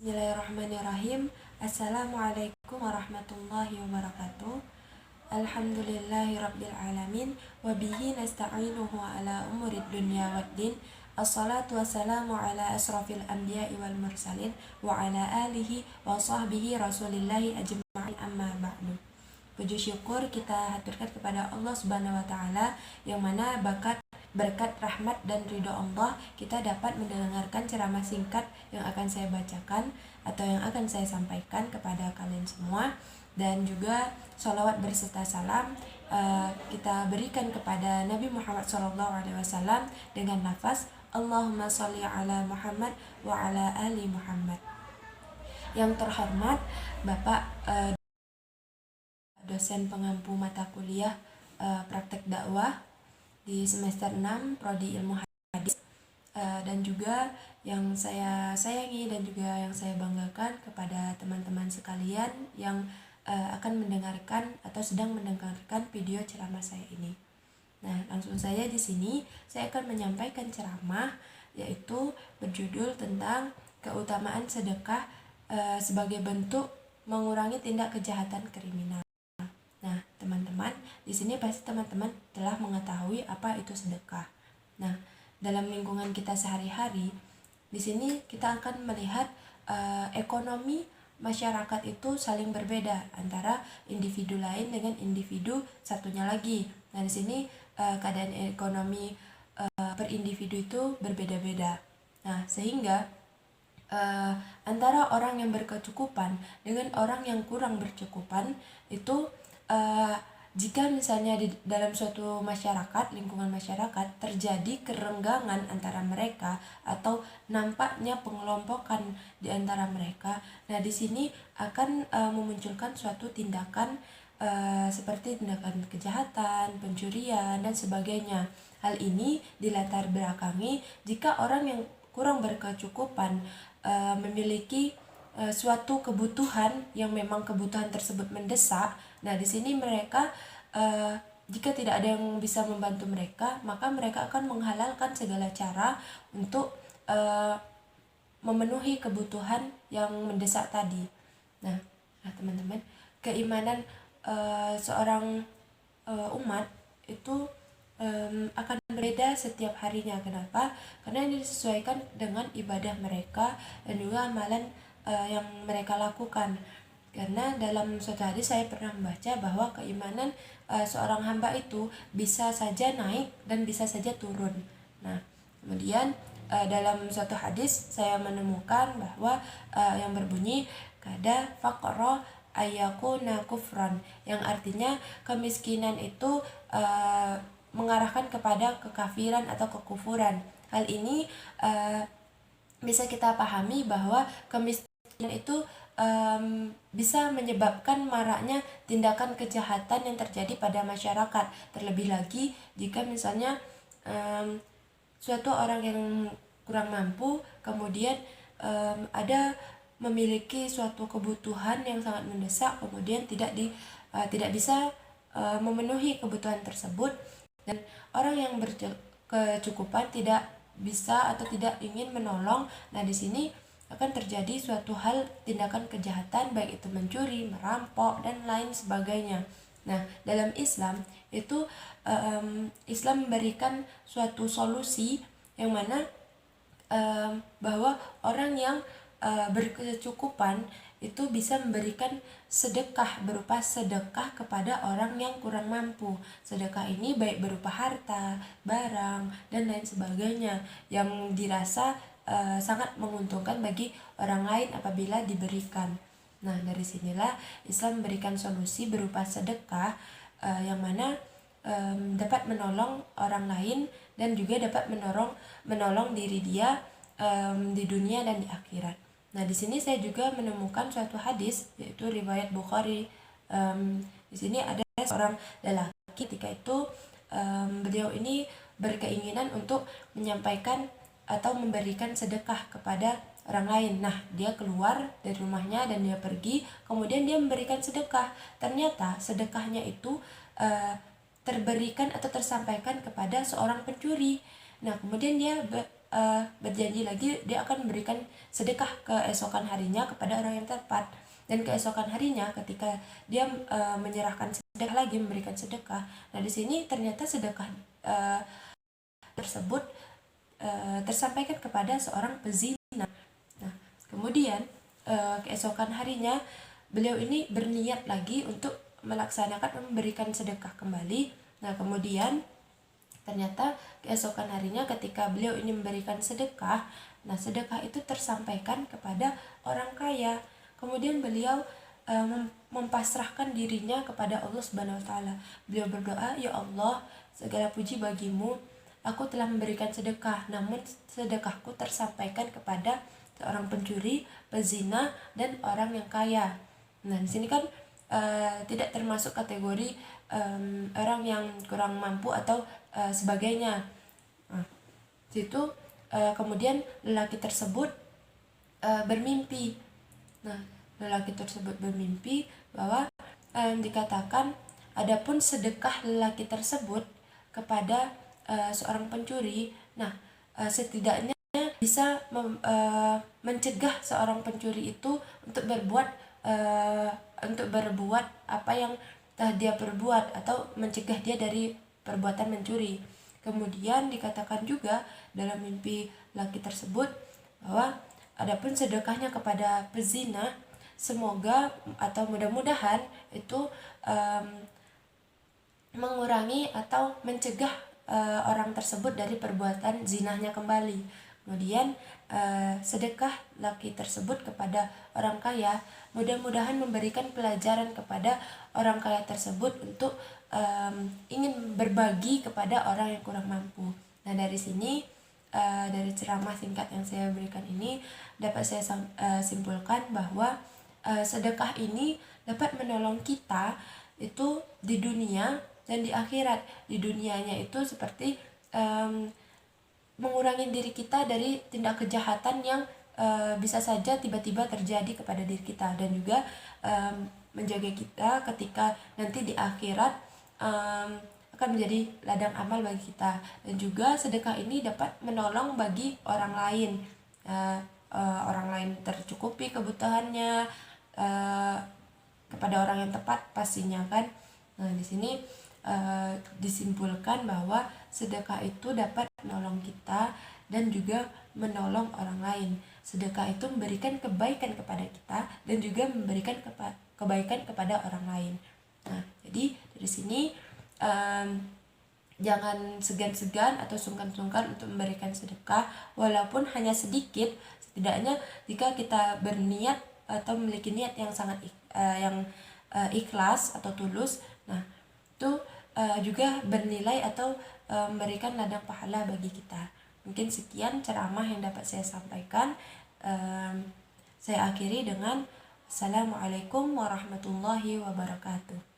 Bismillahirrahmanirrahim. Assalamualaikum warahmatullahi wabarakatuh. Alhamdulillahirabbil alamin wa bihi nasta'inuhu ala umurid dunya waddin. Assalatu wassalamu ala asrafil anbiya'i wal mursalin wa ala alihi wa sahbihi rasulillahi ajma'in, amma ba'du. Puji syukur kita haturkan kepada Allah Subhanahu wa taala yang mana berkat rahmat dan ridho Allah kita dapat mendengarkan ceramah singkat yang akan saya bacakan atau yang akan saya sampaikan kepada kalian semua, dan juga sholawat berserta salam kita berikan kepada Nabi Muhammad SAW dengan lafaz Allahumma sholli ala Muhammad wa ala ali Muhammad. Yang terhormat Bapak dosen pengampu mata kuliah praktek dakwah di semester 6 Prodi Ilmu Hadis, dan juga yang saya sayangi dan juga yang saya banggakan kepada teman-teman sekalian yang akan mendengarkan atau sedang mendengarkan video ceramah saya ini. Nah, langsung saja di sini saya akan menyampaikan ceramah yaitu berjudul tentang keutamaan sedekah sebagai bentuk mengurangi tindak kejahatan kriminal. Nah, teman-teman, di sini pasti teman-teman telah mengetahui apa itu sedekah. Nah, dalam lingkungan kita sehari-hari, di sini kita akan melihat ekonomi masyarakat itu saling berbeda antara individu lain dengan individu satunya lagi. Nah, di sini keadaan ekonomi per individu itu berbeda-beda. Nah, sehingga antara orang yang berkecukupan dengan orang yang kurang berkecukupan itu jika misalnya di dalam suatu masyarakat, lingkungan masyarakat terjadi kerenggangan antara mereka atau nampaknya pengelompokan di antara mereka, nah di sini akan memunculkan suatu tindakan seperti tindakan kejahatan, pencurian dan sebagainya. Hal ini dilatar belakangi jika orang yang kurang berkecukupan memiliki suatu kebutuhan yang memang kebutuhan tersebut mendesak. Nah, di sini mereka jika tidak ada yang bisa membantu mereka, maka mereka akan menghalalkan segala cara untuk memenuhi kebutuhan yang mendesak tadi. Nah, teman-teman, keimanan seorang umat itu akan berbeda setiap harinya. Kenapa? Karena ini disesuaikan dengan ibadah mereka dan juga amalan yang mereka lakukan. Karena dalam suatu hadis saya pernah membaca bahwa keimanan seorang hamba itu bisa saja naik dan bisa saja turun. Nah, kemudian dalam suatu hadis saya menemukan bahwa yang berbunyi kada faqra ayakuna kufran, yang artinya kemiskinan itu mengarahkan kepada kekafiran atau kekufuran. Hal ini bisa kita pahami bahwa kemiskinan itu bisa menyebabkan maraknya tindakan kejahatan yang terjadi pada masyarakat. Terlebih lagi jika misalnya suatu orang yang kurang mampu kemudian ada memiliki suatu kebutuhan yang sangat mendesak, kemudian tidak bisa memenuhi kebutuhan tersebut, dan orang yang berkecukupan tidak bisa atau tidak ingin menolong. Nah, di sini akan terjadi suatu hal tindakan kejahatan, baik itu mencuri, merampok dan lain sebagainya. Nah, dalam Islam itu Islam memberikan suatu solusi yang mana bahwa orang yang berkecukupan itu bisa memberikan sedekah berupa sedekah kepada orang yang kurang mampu. Sedekah ini baik berupa harta, barang dan lain sebagainya yang dirasa sangat menguntungkan bagi orang lain apabila diberikan. Nah, dari sinilah Islam memberikan solusi berupa sedekah yang mana dapat menolong orang lain dan juga dapat menolong diri dia di dunia dan di akhirat. Nah, di sini saya juga menemukan suatu hadis yaitu riwayat Bukhari. Di sini ada seorang lelaki, ketika itu beliau ini berkeinginan untuk menyampaikan atau memberikan sedekah kepada orang lain. Nah, dia keluar dari rumahnya dan dia pergi, kemudian dia memberikan sedekah. Ternyata sedekahnya itu terberikan atau tersampaikan kepada seorang pencuri. Nah, kemudian dia berjanji lagi dia akan memberikan sedekah keesokan harinya kepada orang yang tepat. Dan keesokan harinya ketika dia menyerahkan sedekah lagi, memberikan sedekah, nah di sini ternyata sedekah tersebut tersampaikan kepada seorang pezina. Nah, kemudian keesokan harinya beliau ini berniat lagi untuk melaksanakan memberikan sedekah kembali. Nah, kemudian ternyata keesokan harinya ketika beliau ini memberikan sedekah, nah sedekah itu tersampaikan kepada orang kaya. Kemudian beliau mempasrahkan dirinya kepada Allah Subhanahu wa taala. Beliau berdoa, "Ya Allah, segala puji bagimu. Aku telah memberikan sedekah, namun sedekahku tersampaikan kepada seorang pencuri, pezina, dan orang yang kaya." Nah, di sini kan tidak termasuk kategori orang yang kurang mampu atau sebagainya. Nah, situ kemudian lelaki tersebut bermimpi. Nah, lelaki tersebut bermimpi bahwa dikatakan adapun sedekah lelaki tersebut kepada seorang pencuri, nah setidaknya bisa mencegah seorang pencuri itu untuk berbuat apa yang telah dia perbuat, atau mencegah dia dari perbuatan mencuri. Kemudian dikatakan juga dalam mimpi laki tersebut bahwa adapun sedekahnya kepada pezina, semoga atau mudah-mudahan itu mengurangi atau mencegah orang tersebut dari perbuatan zinahnya kembali. Kemudian sedekah laki tersebut kepada orang kaya mudah-mudahan memberikan pelajaran kepada orang kaya tersebut untuk ingin berbagi kepada orang yang kurang mampu. Nah, dari sini dari ceramah singkat yang saya berikan ini dapat saya simpulkan bahwa sedekah ini dapat menolong kita itu di dunia dan di akhirat. Di dunianya itu seperti mengurangi diri kita dari tindak kejahatan yang bisa saja tiba-tiba terjadi kepada diri kita, dan juga menjaga kita ketika nanti di akhirat akan menjadi ladang amal bagi kita. Dan juga sedekah ini dapat menolong bagi orang lain, orang lain tercukupi kebutuhannya kepada orang yang tepat pastinya kan. Nah, di sini disimpulkan bahwa sedekah itu dapat menolong kita dan juga menolong orang lain. Sedekah itu memberikan kebaikan kepada kita dan juga memberikan kebaikan kepada orang lain. Nah, jadi dari sini jangan segan-segan atau sungkan-sungkan untuk memberikan sedekah, walaupun hanya sedikit. Setidaknya jika kita berniat atau memiliki niat yang sangat ikhlas atau tulus, nah itu juga bernilai atau memberikan ladang pahala bagi kita. Mungkin sekian ceramah yang dapat saya sampaikan. Saya akhiri dengan Assalamualaikum warahmatullahi wabarakatuh.